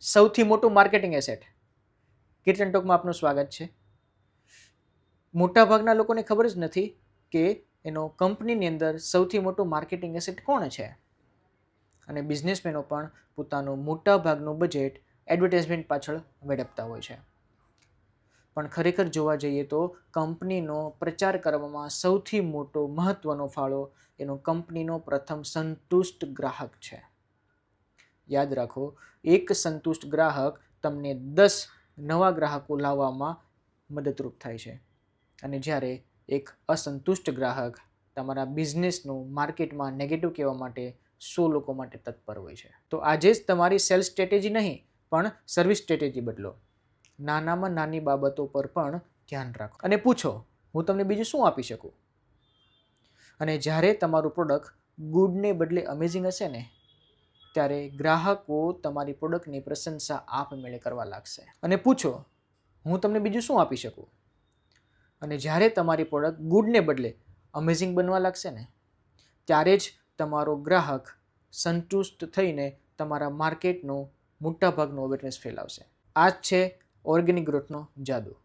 સૌથી મોટું marketing asset. Kitchen ટોકમાં આપનું સ્વાગત છે. મોટાભાગના લોકોને ખબર જ નથી કે એનો કંપનીની અંદર સૌથી મોટું માર્કેટિંગ એસેટ કોણ છે. અને બિઝનેસમેનો પણ પોતાનું મોટાભાગનું બજેટ એડવર્ટાઇઝમેન્ટ પાછળ વેડફતા હોય છે. પણ ખરેખર જોવા જઈએ તો કંપનીનો પ્રચાર કરવામાં સૌથી મોટો મહત્વનો ફાળો એનો કંપનીનો પ્રથમ સંતુષ્ટ ગ્રાહક છે. યાદ રાખો, એક સંતુષ્ટ ગ્રાહક તમને 10 નવા ગ્રાહકો લાવવામાં મદદરૂપ થાય છે. અને જ્યારે એક અસંતુષ્ટ ગ્રાહક તમારા બિઝનેસનું માર્કેટમાં નેગેટિવ કહેવા માટે 100 લોકો માટે તત્પર હોય છે. તો આજે જ તમારી સેલ્સ સ્ટ્રેટેજી નહીં પણ સર્વિસ સ્ટ્રેટેજી બદલો. નાનામાં નાની બાબતો પર પણ ધ્યાન રાખો અને પૂછો, હું તમને બીજું શું આપી શકું? અને જ્યારે તમારું પ્રોડક્ટ ગુડને બદલે અમેઝિંગ હશે ને, ત્યારે ગ્રાહકો તમારી પ્રોડક્ટની પ્રશંસા આપમેળે કરવા લાગશે. અને પૂછો, હું તમને બીજું શું આપી શકું? અને જ્યારે તમારી પ્રોડક્ટ ગુડને બદલે અમેઝિંગ બનવા લાગશે ને, ત્યારે જ તમારો ગ્રાહક સંતુષ્ટ થઈને તમારા માર્કેટનો મોટાભાગનો અવેરનેસ ફેલાવશે. આ જ છે ઓર્ગેનિક ગ્રોથનો જાદુ.